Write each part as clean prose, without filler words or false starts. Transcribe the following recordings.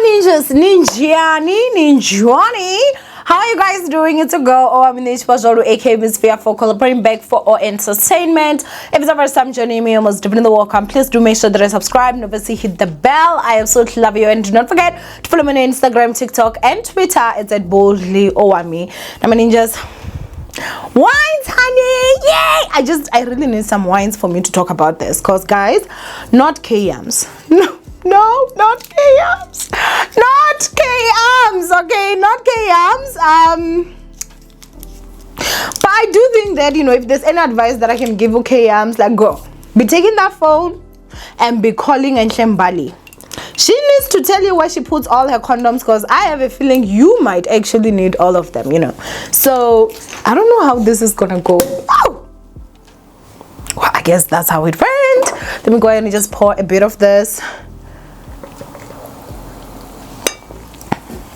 ninjas, ninjani. How are you guys doing? It's a girl, Owamie, aka Miss Fear, for collaborating back for our entertainment. If it's the first time joining me, almost definitely welcome. Please do make sure that I subscribe and obviously hit the bell. I absolutely love you, and do not forget to follow me on Instagram, TikTok, and Twitter. It's at boldly Owamie. Now, my ninjas, wines, honey, yay! I really need some wines for me to talk about this, because guys, not Yarms. No, not Yarms. Not Yarms, okay? Not Yarms. But I do think that, if there's any advice that I can give Yarms, like, go. Be taking that phone and be calling Nshembali. She needs to tell you where she puts all her condoms, because I have a feeling you might actually need all of them, So, I don't know how this is gonna go. Oh! Well, I guess that's how it went. Let me go ahead and just pour a bit of this.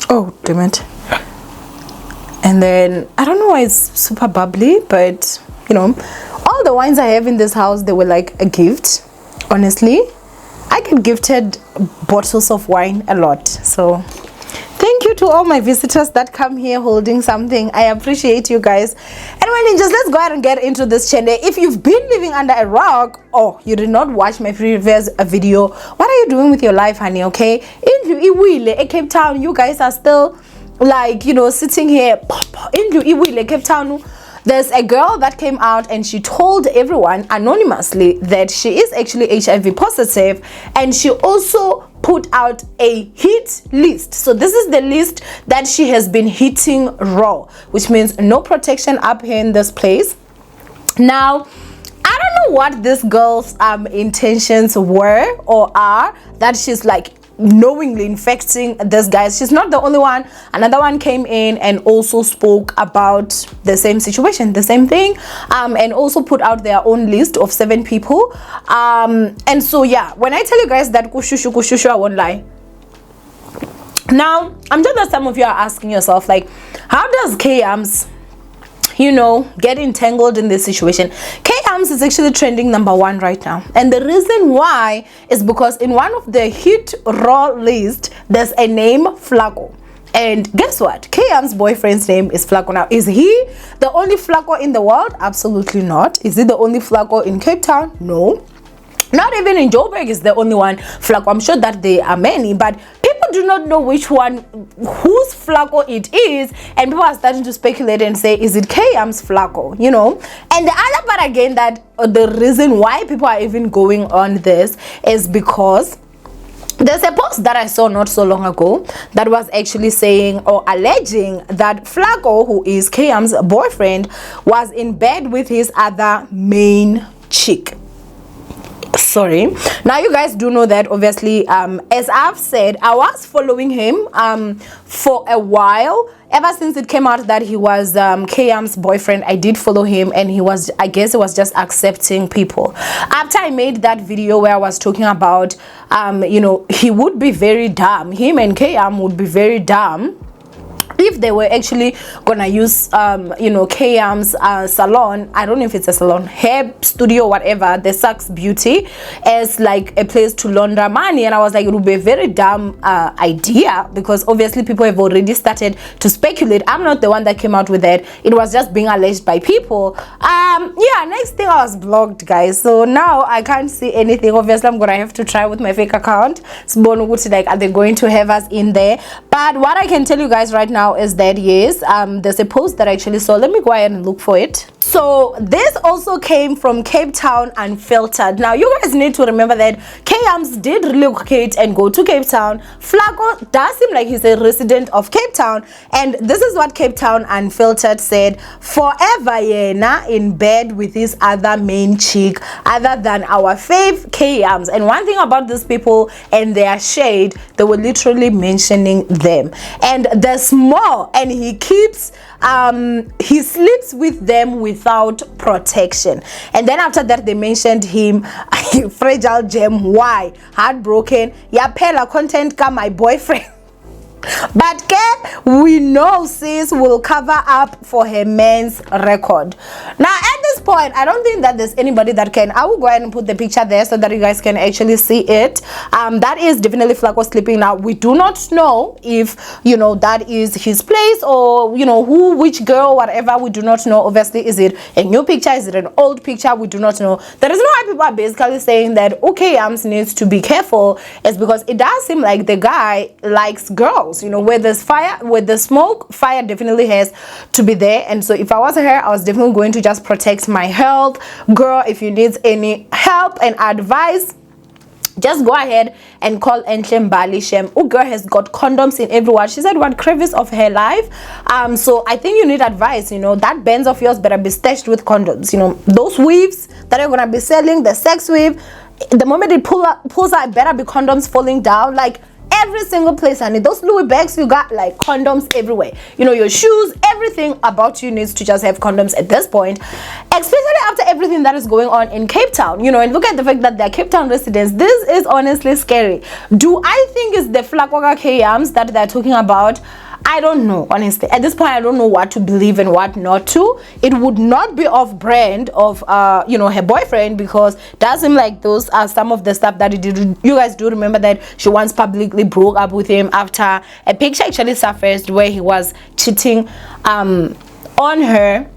Oh, damn it. And then, I don't know why it's super bubbly, but, all the wines I have in this house, they were like a gift, honestly. I get gifted bottles of wine a lot. So, thank you to all my visitors that come here holding something. I appreciate you guys. Anyway, ninjas, let's go ahead and get into this channel. If you've been living under a rock, or you did not watch my previous video, what are you doing with your life, honey? Okay, in Cape Town, you guys are still like, sitting here in Cape Town. There's a girl that came out and she told everyone anonymously that she is actually HIV positive, and she also put out a hit list. So this is the list that she has been hitting raw, which means no protection up here in this place. Now, I don't know what this girl's intentions were or are, that she's like knowingly infecting this guy. She's not the only one. Another one came in and also spoke about the same situation, the same thing, and also put out their own list of 7 people. And so yeah, when I tell you guys that kushushu, I won't lie. Now, I'm sure that some of you are asking yourself, like, how does Yarms get entangled in this situation? Yarms is actually trending #1 right now, and the reason why is because in one of the hit raw list there's a name Flaco, and guess what? Yarms' boyfriend's name is Flaco. Now, is he the only Flaco in the world? Absolutely not. Is he the only Flaco in Cape Town? No. Not even in Joburg is the only one Flaco. I'm sure that there are many, but people do not know which one, whose Flaco it is, and people are starting to speculate and say, is it Yarms' Flaco? And the other part again, that the reason why people are even going on this is because there's a post that I saw not so long ago that was actually saying or alleging that Flaco, who is Yarms' boyfriend, was in bed with his other main chick. Sorry. Now, you guys do know that obviously, as I've said, I was following him for a while. Ever since it came out that he was Yarms' boyfriend, I did follow him, and I guess he was just accepting people. After I made that video where I was talking about he would be very dumb, him and Yarm would be very dumb if they were actually gonna use Yarms' salon, I don't know if it's a salon, hair studio, whatever, the Saks Beauty, as like a place to launder money. And I was like, it would be a very dumb idea, because obviously people have already started to speculate. I'm not the one that came out with that. It was just being alleged by people. Yeah, next thing, I was blocked, guys, so now I can't see anything. Obviously, I'm gonna have to try with my fake account. Like, are they going to have us in there? But what I can tell you guys right now is that yes, there's a post that I actually saw. Let me go ahead and look for it. So this also came from Cape Town Unfiltered. Now, you guys need to remember that Yarms did relocate and go to Cape Town. Flaco does seem like he's a resident of Cape Town, and this is what Cape Town Unfiltered said: forever yena in bed with his other main chick other than our fave Yarms. And one thing about these people and their shade, they were literally mentioning them, and there's more. And he keeps he sleeps with them without protection. And then after that, they mentioned him fragile gem. Why? Heartbroken. Yapela content ka my boyfriend. But we know sis will cover up for her man's record. Now, at this point, I don't think that there's anybody that can. I will go ahead and put the picture there so that you guys can actually see it. That is definitely Flacco sleeping now. We do not know if, you know, that is his place, or, you know, who, which girl, whatever. We do not know. Obviously, is it a new picture? Is it an old picture? We do not know. The reason why people are basically saying that okay, Yarms needs to be careful is because it does seem like the guy likes girls. You know, where there's fire, where there's smoke, fire definitely has to be there. And so if I was her, I was definitely going to just protect my health. Girl, if you need any help and advice, just go ahead and call Mbali Shem. Oh, girl has got condoms in everywhere. She said one crevice of her life. So I think you need advice. You know, that Benz of yours better be stashed with condoms. You know, those weaves that you're gonna be selling, the sex weave, the moment it pulls out, better be condoms falling down. Like every single place, honey. Those Louis bags you got, like condoms everywhere. You know, your shoes, everything about you needs to just have condoms at this point, especially after everything that is going on in Cape Town. You know, and look at the fact that they're Cape Town residents. This is honestly scary. Do I think it's the Flacco K Yarms that they're talking about? I don't know, honestly. At this point, I don't know what to believe and what not to. It would not be off brand of you know, her boyfriend, because it does seem like those are some of the stuff that he did. You guys do remember that she once publicly broke up with him after a picture actually surfaced where he was cheating on her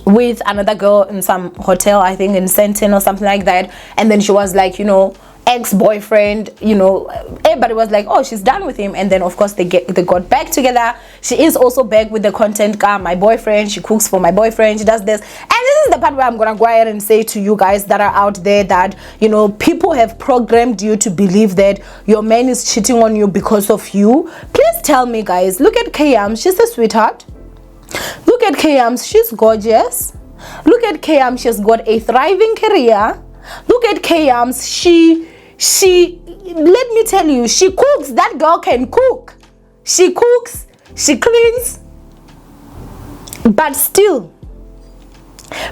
with another girl in some hotel, I think in Sentin or something like that. And then she was like, you know, ex-boyfriend, you know, everybody was like, oh, she's done with him. And then of course they got back together. She is also back with the content guy, my boyfriend. She cooks for my boyfriend, she does this. And this is the part where I'm gonna go ahead and say to you guys that are out there that, you know, people have programmed you to believe that your man is cheating on you because of you. Please tell me, guys. Look at K Yarms, she's a sweetheart. Look at K Yarms, she's gorgeous. Look at K Yarms, she's got a thriving career. Look at K Yarms, she, let me tell you, she cooks. That girl can cook. She cooks, she cleans. But still,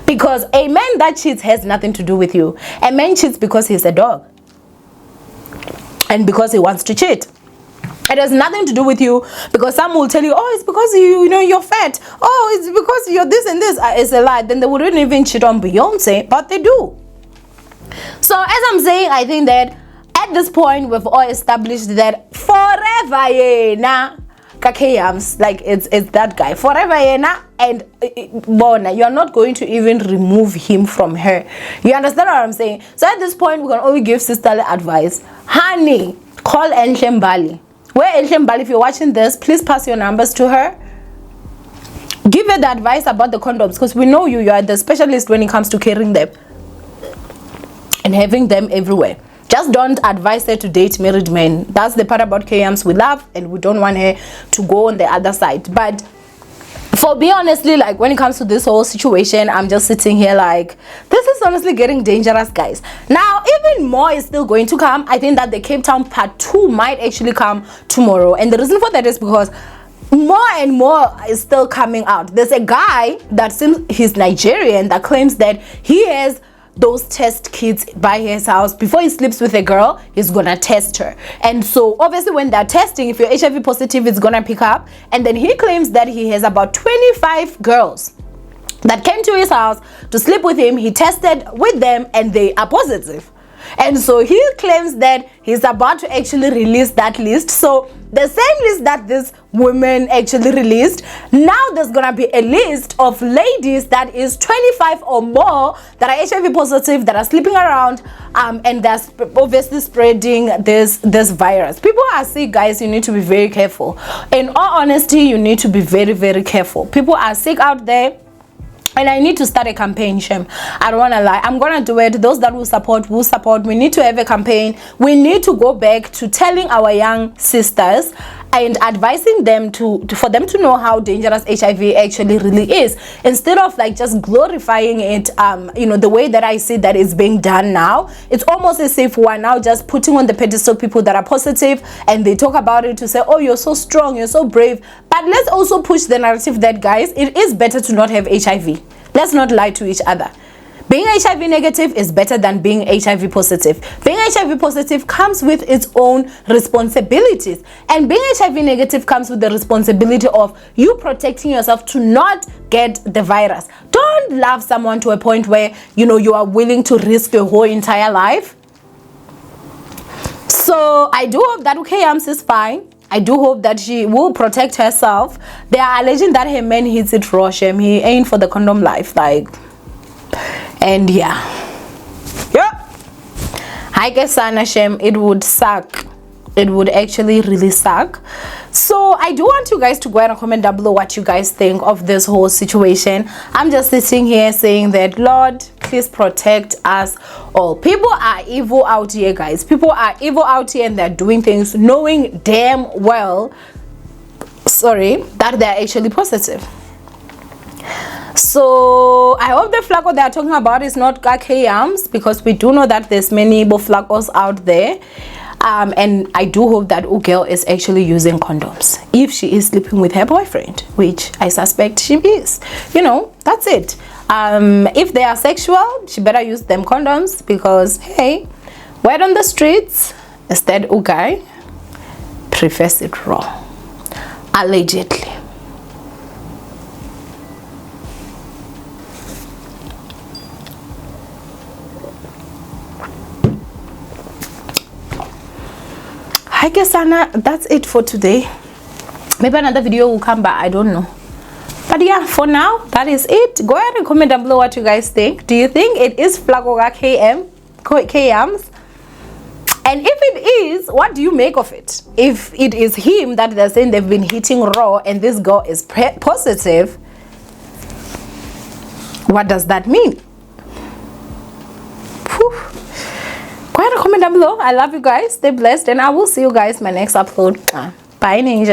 because a man that cheats has nothing to do with you. A man cheats because he's a dog, and because he wants to cheat. It has nothing to do with you, because some will tell you, oh, it's because you know, you're fat. Oh, it's because you're this and this. It's a lie. Then they wouldn't even cheat on Beyonce, but they do. So as I'm saying, I think that at this point we've all established that forever, yeah, nah, K Yarms, like it's that guy forever, yeah, nah, and Bona, you're not going to even remove him from her. You understand what I'm saying? So at this point, we can only give sisterly advice. Honey, call Mbali. Where Mbali, if you're watching this, please pass your numbers to her. Give her the advice about the condoms, because we know you are the specialist when it comes to carrying them and having them everywhere. Just don't advise her to date married men. That's the part about K Yarms we love, and we don't want her to go on the other side. But for me, honestly, like when it comes to this whole situation, I'm just sitting here like, this is honestly getting dangerous, guys. Now, even more is still going to come. I think that the Cape Town part 2 might actually come tomorrow. And the reason for that is because more and more is still coming out. There's a guy that seems he's Nigerian that claims that he has those test kits by his house. Before he sleeps with a girl, he's gonna test her. And so obviously when they're testing, if you're HIV positive, it's gonna pick up. And then he claims that he has about 25 girls that came to his house to sleep with him. He tested with them and they are positive. And so he claims that he's about to actually release that list. So the same list that this woman actually released, now there's gonna be a list of ladies that is 25 or more that are HIV positive, that are sleeping around, and that's obviously spreading this virus. People are sick, guys. You need to be very careful. In all honesty, you need to be very, very careful. People are sick out there. And I need to start a campaign, Shem. I don't want to lie. I'm going to do it. Those that will support. We need to have a campaign. We need to go back to telling our young sisters and advising them for them to know how dangerous HIV actually really is, instead of like just glorifying it. You know, the way that I see that it's being done now, it's almost as if we're now just putting on the pedestal people that are positive, and they talk about it to say, oh, you're so strong, you're so brave. But let's also push the narrative that, guys, it is better to not have HIV. Let's not lie to each other. Being HIV negative is better than being HIV positive. Being HIV positive comes with its own responsibilities, and being HIV negative comes with the responsibility of you protecting yourself to not get the virus. Don't love someone to a point where you are willing to risk your whole entire life. So I do hope that Yarms is fine. I do hope that she will protect herself. They are alleging that her man hits it raw. Shame he ain't for the condom life, like. And yeah, I guess Shame, it would suck. It would actually really suck. So I do want you guys to go ahead and comment down below what you guys think of this whole situation. I'm just sitting here saying that, Lord, please protect us all. People are evil out here, guys. People are evil out here, and they're doing things knowing damn well, that they're actually positive. So I hope the flaco they are talking about is not Yarms, because we do know that there's many flacos out there. And I do hope that girl is actually using condoms if she is sleeping with her boyfriend, which I suspect she is. That's it. If they are sexual, she better use them condoms, because hey, word on the streets is that guy prefers it raw, allegedly. I guess that's it for today. Maybe another video will come back, I don't know. But yeah, for now, that is it. Go ahead and comment down below what you guys think. Do you think it is Flagoga Yarms? And if it is, what do you make of it? If it is him that they're saying they've been hitting raw and this girl is positive, what does that mean? Whew. Go ahead and comment down below. I love you guys. Stay blessed, and I will see you guys in my next upload. Bye, Ninja.